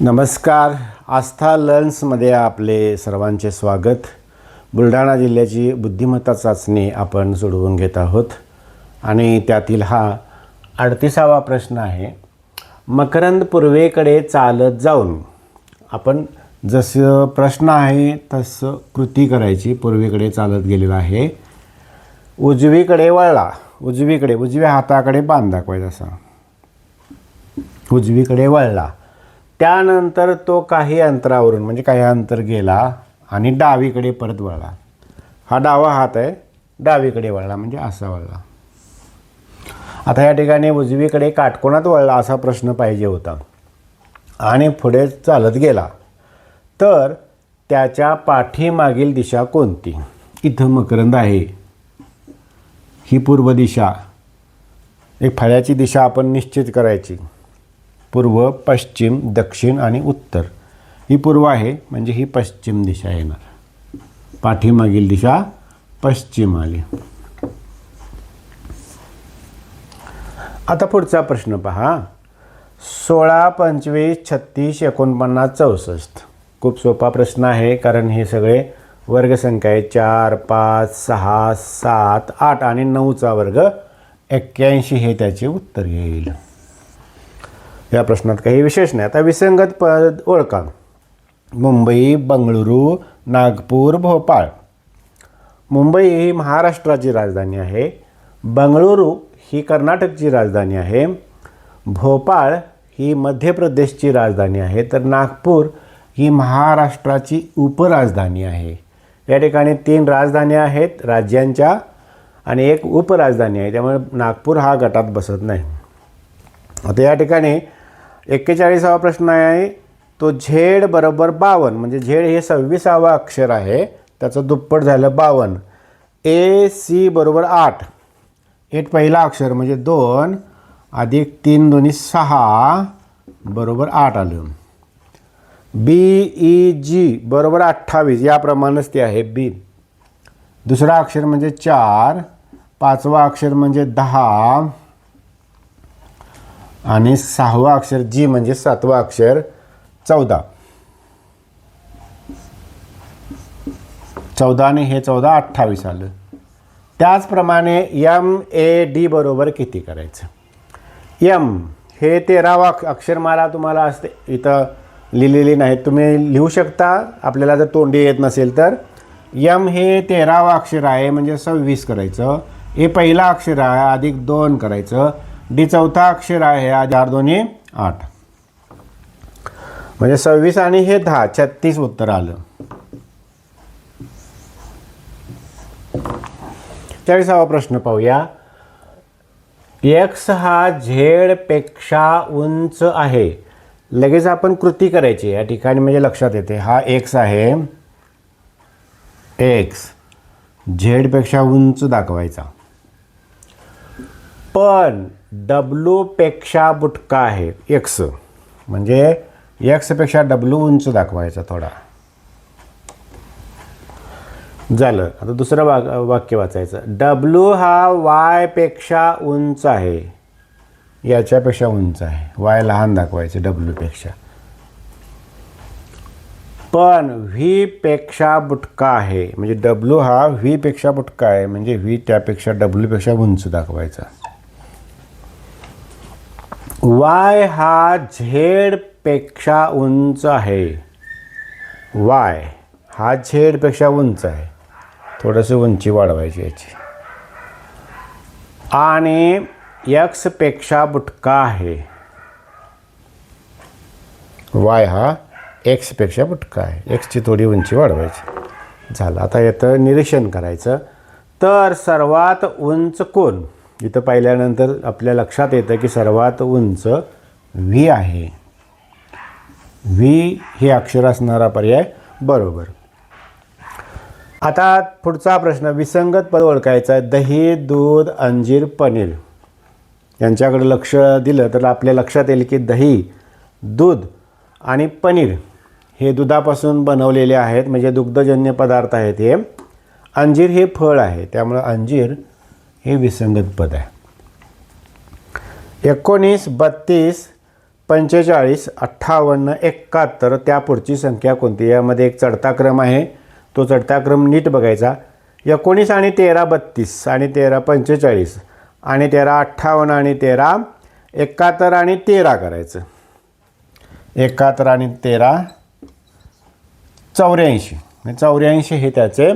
नमस्कार. आस्था लर्न्समध्ये आपले सर्वांचे स्वागत. बुलढाणा जिल्ह्याची बुद्धिमत्ता चाचणी आपण सोडवून घेत आहोत आणि त्यातील हा 38वा प्रश्न आहे. मकरंद पूर्वेकडे चालत जाऊन, आपण जसं प्रश्न आहे तसं कृती करायची. पूर्वेकडे चालत गेलेला आहे, उजवीकडे वळला, उजव्या हाताकडे बाण दाखवायचा असा, उजवीकडे वळला. त्यानंतर तो काही अंतरावरून म्हणजे काही अंतर गेला आणि डावीकडे परत वळला. हा डावा हात आहे, डावीकडे वळला म्हणजे असा वळला. आता या ठिकाणी उजवीकडे काटकोनात वळला असा प्रश्न पाहिजे होता आणि पुढे चालत गेला, तर त्याच्या पाठीमागील दिशा कोणती? इथं मकरंद आहे, ही पूर्व दिशा. एक फळ्याची दिशा आपण निश्चित करायची. पूर्व, पश्चिम, दक्षिण आणि उत्तर. ही पूर्व आहे म्हणजे ही पश्चिम दिशा येणार. पाठीमागील दिशा पश्चिम आली. आता पुढचा प्रश्न पहा. 16, 25, 36, 49, 64. खूप सोपा प्रश्न आहे, कारण हे सगळे वर्गसंख्या आहे. 4, 5, 6, 7, 8 आणि 9चा वर्ग 81 हे त्याचे उत्तर येईल. या प्रश्नात काही विशेष नाही. आता विसंगत पद ओळखा. मुंबई, बंगळुरू, नागपूर, भोपाळ. मुंबई ही महाराष्ट्राची राजधानी आहे, बंगळुरू ही कर्नाटकची राजधानी आहे, भोपाळ ही मध्य प्रदेशची राजधानी आहे, तर नागपूर ही महाराष्ट्राची उपराजधानी आहे. या ठिकाणी 3 राजधान्या आहेत राज्यांच्या आणि एक उपराजधानी आहे, त्यामुळे नागपूर हा गटात बसत नाही. आता या ठिकाणी 41वा प्रश्न आहे. तो झेड बरोबर 52, म्हणजे झेड हे 26वा अक्षर आहे, त्याचं दुप्पट झालं 52. ए सी बरोबर 8. 8 पहिला अक्षर म्हणजे 2 अधिक 3 दोन्ही 6 बरोबर 8 आलं. बी ई जी बरोबर 28, याप्रमाणेच ते आहे बी. दुसरा अक्षर म्हणजे 4, 5वा अक्षर म्हणजे 10 आणि 6वा अक्षर जी म्हणजे 7वा अक्षर 14. 14 आणि हे 14 28 आलं. त्याचप्रमाणे एम ए डी बरोबर किती करायचं? एम हे 13वा अक्षरमाला तुम्हाला असते, इथं लिहिलेली नाही, तुम्ही लिहू शकता आपल्याला जर तोंडी येत नसेल तर. एम हे 13वा अक्षर आहे म्हणजे 26 करायचं. ए पहिला अक्षर आहे अधिक 2 करायचं. डी 4था अक्षर आहे अधिक 4 दोन्ही 8 म्हणजे 26 आणि हे 10, 36 उत्तर आलं. 40वा प्रश्न पाहूया. एक्स हा झेड पेक्षा उंच आहे. लगेच आपण कृती करायची या ठिकाणी, म्हणजे लक्षात येते. हा एक्स आहे, एक्स झेड पेक्षा उंच दाखवायचा, पण डब्ल्यू पेक्षा बुटका आहे. एक्स म्हणजे एक्स पेक्षा डब्ल्यू उंच दाखवायचा थोडा. झालं. आता दुसरं वाक्य वाचायचं. डब्ल्यू हा वाय पेक्षा उंच आहे, याच्यापेक्षा उंच आहे. वाय लहान दाखवायचं डब्ल्यू पेक्षा, पण व्ही पेक्षा बुटका आहे, म्हणजे डब्ल्यू हा व्ही पेक्षा बुटका आहे, म्हणजे व्ही त्यापेक्षा डब्ल्यू पेक्षा उंच दाखवायचा. वाय हा झेड पेक्षा उंच आहे, वाय हा झेड पेक्षा उंच आहे, थोडंसं उंची वाढवायची याची. आणि एक्स पेक्षा बुटका आहे, वाय हा एक्स पेक्षा बुटका आहे, एक्सची थोडी उंची वाढवायची. झालं. आता याचं निरीक्षण करायचं. तर सर्वात उंच कोण? इथं पाहिल्यानंतर आपल्या लक्षात येतं की सर्वात उंच व्ही आहे. व्ही हे अक्षर असणारा पर्याय बरोबर. आता पुढचा प्रश्न. विसंगत पद ओळखायचं आहे. दही, दूध, अंजीर, पनीर यांच्याकडे लक्ष दिलं तर आपल्या लक्षात येईल की दही, दूध आणि पनीर हे दुधापासून बनवलेले आहेत, म्हणजे दुग्धजन्य पदार्थ आहेत हे. अंजीर हे फळ आहे, त्यामुळे अंजीर हे विसंगत पद आहे. 19, 32, 45, 58, 71 त्या पुढची संख्या कोणती? यामध्ये एक चढता क्रम आहे, तो चढता क्रम नीट बघायचा. 19 आणि 13 32 आणि 13 45 आणि 13 58 आणि 13 71 आणि 13 करायचं. 71 आणि 13 84. 84 हे त्याचे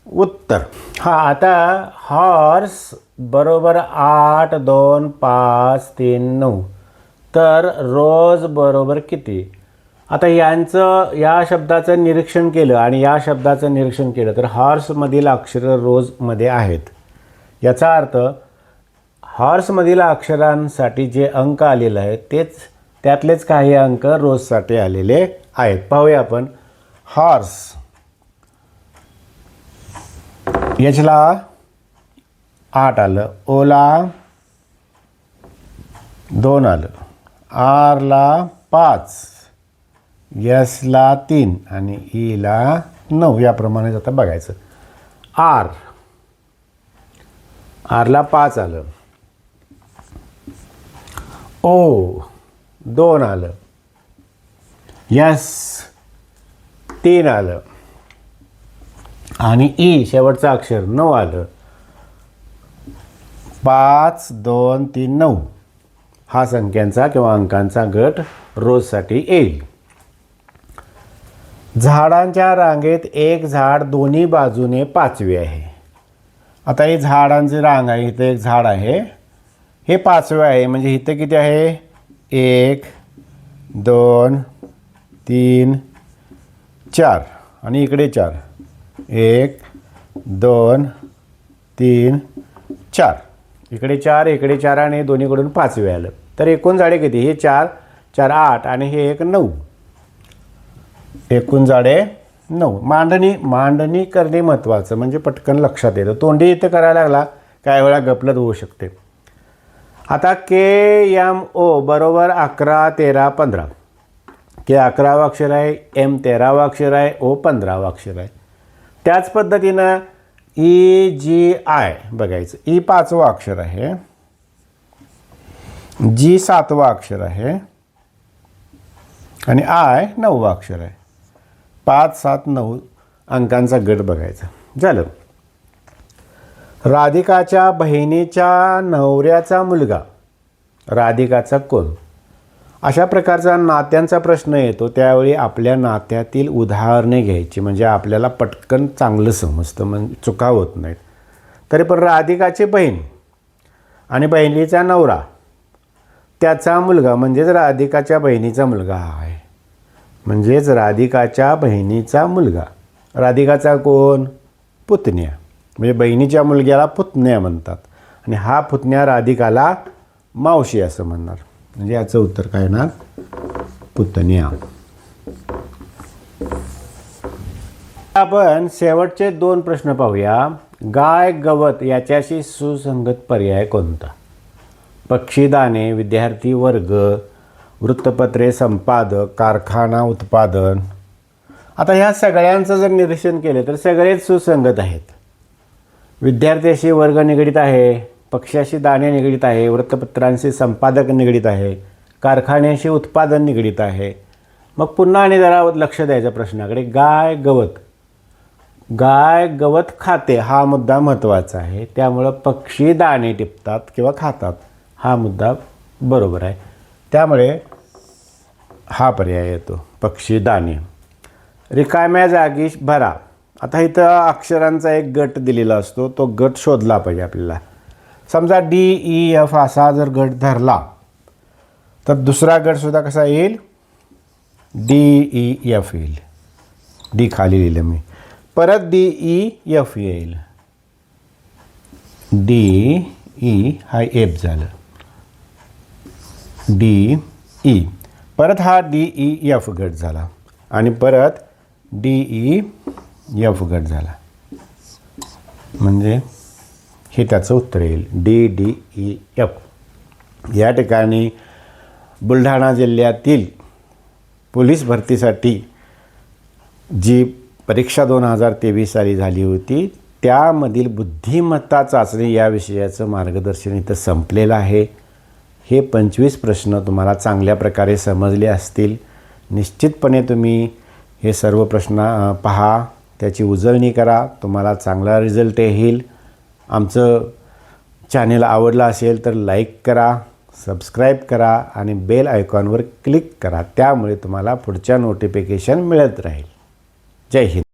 उत्तर. आता हॉर्स बरोबर 8 2 5 3 9. तर रोज बरोबर किती? आता या शब्दाचं निरीक्षण केलं आणि या शब्दाचं निरीक्षण केलं तर हॉर्समधील अक्षरं रोजमध्ये आहेत. याचा अर्थ हॉर्समधील अक्षरांसाठी जे अंक आलेले आहेत त्यातलेच काही अंक रोजसाठी आलेले आहेत. पाहूया आपण. हॉर्स याच्याला 8 आलं, ओला 2 आलं, आरला 5, यसला 3 आणि ईला 9. याप्रमाणे आता बघायचं. आरला 5 आलं, ओ 2 आलं, यस 3 आलं आणि ई शेवटचं अक्षर 9 आलं. 5 2 3 9 हा संख्यांचा किंवा अंकांचा गट रोजसाठी येईल. झाडांच्या रांगेत एक झाड दोन्ही बाजूने 5वे आहे. आता ही झाडांची रांग आहे, इथं एक झाड आहे, हे 5वे आहे. म्हणजे इथं किती आहे? 1 2 3 4 आणि इकडे 4. 1 2 3 4. इकडे 4 इकडे 4 आणि दोन्हीकडून 5वे आलं. तर एकूण झाडे किती? हे 4 4 8 आणि हे 1 9. एकूण झाडे 9. मांडणी करणे महत्त्वाचं, म्हणजे पटकन लक्षात येतं. तोंडी इथं करायला लागला काही वेळा गफलत होऊ शकते. आता KMO बरोबर 11 13 15. के 11वा अक्षर आहे, M 13वा अक्षर आहे, O 15वा अक्षर आहे. त्याच पद्धतीनं EGI बघायचं. E 5वा अक्षर आहे, G 7वा अक्षर आहे आणि I 9वा अक्षर आहे. 5 7 9 अंकांचा गट बघायचा. झालं. राधिकाच्या बहिणीच्या नवऱ्याचा मुलगा राधिकाचा कोण? अशा प्रकारचा नात्यांचा प्रश्न येतो. त्यावेळी आपल्या नात्यातील उदाहरणे घ्यायची, म्हणजे आपल्याला पटकन चांगलं समजतं, म्हणजे चुका होत नाहीत. तरी पण राधिकाची बहीण आणि बहिणीचा नवरा त्याचा मुलगा म्हणजेच राधिकाच्या बहिणीचा मुलगा हा आहे. म्हणजेच राधिकाच्या बहिणीचा मुलगा. राधिकाचा कोण? पुतण्या. म्हणजे बहिणीच्या मुलग्याला पुतण्या म्हणतात आणि हा पुतण्या राधिकाला मावशी असं म्हणणार. म्हणजे याचं उत्तर काय येणार? पुतण्या. आपण शेवटचे 2 प्रश्न पाहूया. गाय गवत याच्याशी सुसंगत पर्याय कोणता? पक्षीदाणे, विद्यार्थी वर्ग, वृत्तपत्रे, संपादक, कारखाना, उत्पादन. आता ह्या सगळ्यांचं जर निरीक्षण केलं तर सगळेच सुसंगत आहेत. विद्यार्थ्याशी वर्ग निगडीत आहे, पक्षाशी दाणे निगडीत आहे, वृत्तपत्रांशी संपादक निगडीत आहे, कारखान्याशी उत्पादन निगडीत आहे. मग पुन्हा आणि जरा लक्ष द्यायचं प्रश्नाकडे. गाय गवत खाते हा मुद्दा महत्त्वाचा आहे. त्यामुळं पक्षी दाणे टिपतात किंवा खातात हा मुद्दा बरोबर आहे. त्यामुळे हा पर्याय येतो, पक्षी दाणे. रिकाम्या जागी भरा. आता इथं अक्षरांचा एक गट दिलेला असतो, तो गट शोधला पाहिजे आपल्याला. समजा DEF असा जर गट धरला तर दुसरा गटसुद्धा कसा येईल? DEF येईल. डी खाली लिहिलं मी. परत DEF येईल. DE हा F झालं. DE परत हा DEF गट झाला आणि परत DEF गट झाला. म्हणजे हे त्याचं उत्तर येईल DDEF. या ठिकाणी बुलढाणा जिल्ह्यातील पोलीस भरतीसाठी जी परीक्षा 2023 साली झाली होती त्यामधील बुद्धिमत्ता चाचणी या विषयाचं मार्गदर्शन इथं संपलेलं आहे. हे 25 प्रश्न तुम्हाला चांगल्या प्रकारे समजले असतील. निश्चितपणे तुम्ही हे सर्व प्रश्न पहा, त्याची उजळणी करा, तुम्हाला चांगला रिझल्ट येईल. आमचं चॅनल आवडलं असेल तर लाईक करा, सबस्क्राईब करा आणि बेल आयकॉनवर क्लिक करा. त्यामुळे तुम्हाला पुढच्या नोटिफिकेशन मिळत राहील. जय हिंद.